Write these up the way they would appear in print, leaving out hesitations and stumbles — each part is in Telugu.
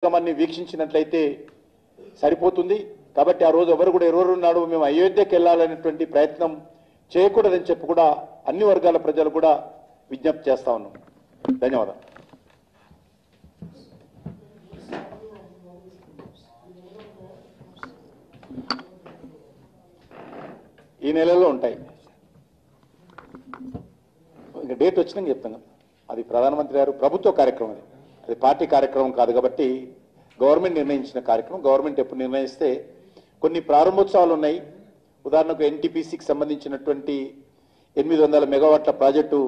కార్యక్రమాన్ని వీక్షించినట్లయితే సరిపోతుంది. కాబట్టి ఆ రోజు ఎవరు కూడా ఎవరు నాడు మేము అయోధ్యకి వెళ్ళాలనేటువంటి ప్రయత్నం చేయకూడదని చెప్పి కూడా అన్ని వర్గాల ప్రజలు కూడా విజ్ఞప్తి చేస్తా ఉన్నాం. ధన్యవాదాలు. ఈ నెలలో ఉంటాయి. ఇంకా డేట్ వచ్చినాక చెప్తాను. అది ప్రధానమంత్రి గారు ప్రభుత్వ కార్యక్రమం, అది పార్టీ కార్యక్రమం కాదు. కాబట్టి గవర్నమెంట్ నిర్ణయించిన కార్యక్రమం. గవర్నమెంట్ ఎప్పుడు నిర్ణయిస్తే కొన్ని ప్రారంభోత్సవాలు ఉన్నాయి. ఉదాహరణకు ఎన్టీపీసీకి సంబంధించినటువంటి 800 మెగావాట్ల ప్రాజెక్టు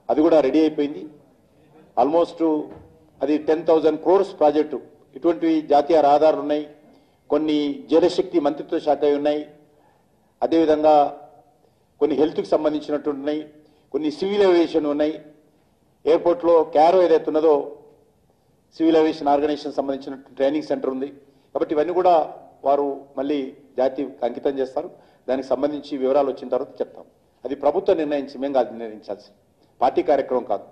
అది కూడా రెడీ అయిపోయింది. ఆల్మోస్ట్ అది 10,000 crores ప్రాజెక్టు. ఇటువంటివి జాతీయ రహదారులు ఉన్నాయి, కొన్ని జలశక్తి మంత్రిత్వ శాఖ ఉన్నాయి, అదేవిధంగా కొన్ని హెల్త్కి సంబంధించినటువంటి ఉన్నాయి, కొన్ని సివిల్ ఏవియేషన్ ఉన్నాయి. ఎయిర్పోర్ట్లో క్యారో ఏదైతే ఉన్నదో సివిల్ ఏవియేషన్ ఆర్గనైజేషన్ సంబంధించిన ట్రైనింగ్ సెంటర్ ఉంది. కాబట్టి ఇవన్నీ కూడా వారు మళ్ళీ జాతీయకి అంకితం చేస్తారు. దానికి సంబంధించి వివరాలు వచ్చిన తర్వాత చెప్తాం. అది ప్రభుత్వం నిర్ణయించి, మేము కాదు నిర్ణయించాల్సి, పార్టీ కార్యక్రమం కాదు.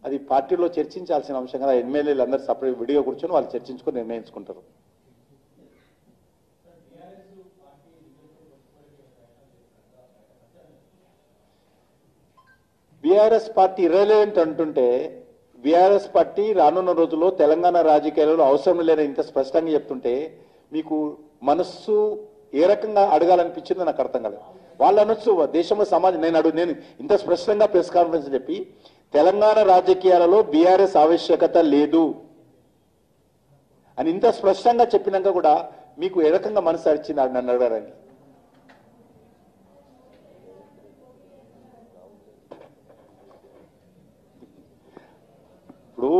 అది పార్టీలో చర్చించాల్సిన అంశం కదా. ఎమ్మెల్యేలు అందరూ సపరేట్ విడిగా కూర్చొని వాళ్ళు చర్చించుకొని నిర్ణయించుకుంటారు. బీఆర్ఎస్ పార్టీ ఇర్రెలెవెంట్ అంటుంటే, బీఆర్ఎస్ పార్టీ రానున్న రోజుల్లో తెలంగాణ రాజకీయాలలో అవసరం లేని ఇంత స్పష్టంగా చెప్తుంటే మీకు మనస్సు ఏ రకంగా అడగాలనిపించిందో నాకు అర్థం కాలేదు. వాళ్ళు అనొచ్చు దేశంలో సమాజం, నేను ఇంత స్పష్టంగా ప్రెస్ కాన్ఫరెన్స్ చెప్పి తెలంగాణ రాజకీయాలలో బీఆర్ఎస్ ఆవశ్యకత లేదు అని ఇంత స్పష్టంగా చెప్పినాక కూడా మీకు ఏ రకంగా మనసు అరిచింది నన్ను అడగడానికి? ఇప్పుడు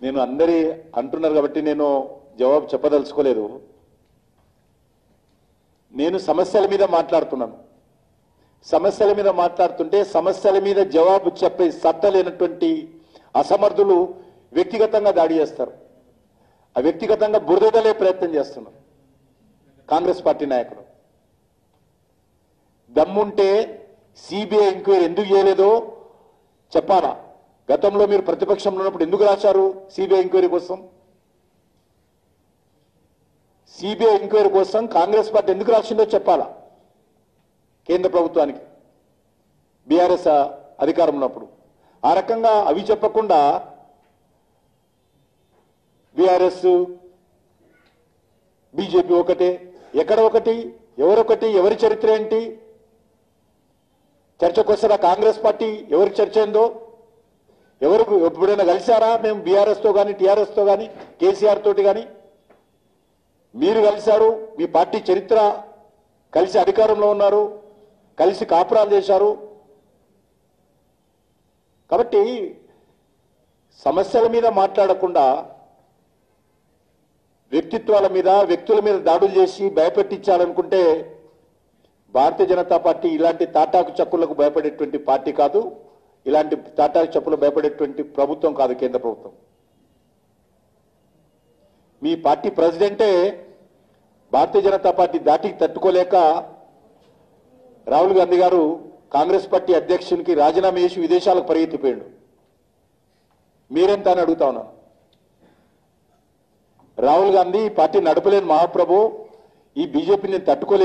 నేను అందరి అంటున్నారు కాబట్టి నేను జవాబు చెప్పదలుచుకోలేదు. నేను సమస్యల మీద మాట్లాడుతున్నాను. సమస్యల మీద మాట్లాడుతుంటే సమస్యల మీద జవాబు చెప్పే సత్తా లేనటువంటి అసమర్థులు వ్యక్తిగతంగా దాడి చేస్తారు. ఆ వ్యక్తిగతంగా బురదలే ప్రయత్నం చేస్తున్నారు కాంగ్రెస్ పార్టీ నాయకులు. దమ్ముంటే సిబిఐ ఎంక్వైరీ ఎందుకు చేయలేదో చెప్పాలా? గతంలో మీరు ప్రతిపక్షంలో ఉన్నప్పుడు ఎందుకు రాశారు సిబిఐ ఎంక్వైరీ కోసం? సిబిఐ ఎంక్వైరీ కోసం కాంగ్రెస్ పార్టీ ఎందుకు రాసిందో చెప్పాలా కేంద్ర ప్రభుత్వానికి, బీఆర్ఎస్ అధికారం ఉన్నప్పుడు. ఆ రకంగా అవి చెప్పకుండా బీఆర్ఎస్ బీజేపీ ఒకటే, ఎక్కడ ఒకటి, ఎవరొకటి, ఎవరి చరిత్ర ఏంటి? చర్చకొస్తారా కాంగ్రెస్ పార్టీ? ఎవరి చర్చ ఏందో? ఎవరు ఎప్పుడైనా కలిశారా? మేము బీఆర్ఎస్తో కానీ టీఆర్ఎస్తో కానీ కేసీఆర్ తోటి కానీ మీరు కలిశారు. మీ పార్టీ చరిత్ర, కలిసి అధికారంలో ఉన్నారు, కలిసి కాపురాలు చేశారు. కాబట్టి సమస్యల మీద మాట్లాడకుండా వ్యక్తిత్వాల మీద, వ్యక్తుల మీద దాడులు చేసి భయపెట్టించాలనుకుంటే భారతీయ జనతా పార్టీ ఇలాంటి తాటాకు చక్కులకు భయపడేటువంటి పార్టీ కాదు. ఇలాంటి తాటాకు చప్పులు భయపడేటువంటి ప్రభుత్వం కాదు కేంద్ర ప్రభుత్వం. మీ పార్టీ ప్రెసిడెంటే భారతీయ జనతా పార్టీ దాటికి తట్టుకోలేక రాహుల్ గాంధీ గారు కాంగ్రెస్ పార్టీ అధ్యక్షునికి రాజీనామా చేసి విదేశాలకు పరిగెత్తిపోయాడు. మీరెంత అని అడుగుతా ఉన్నాను. రాహుల్ గాంధీ పార్టీ నడపలేని మహాప్రభు, ఈ బీజేపీని తట్టుకోలేదు.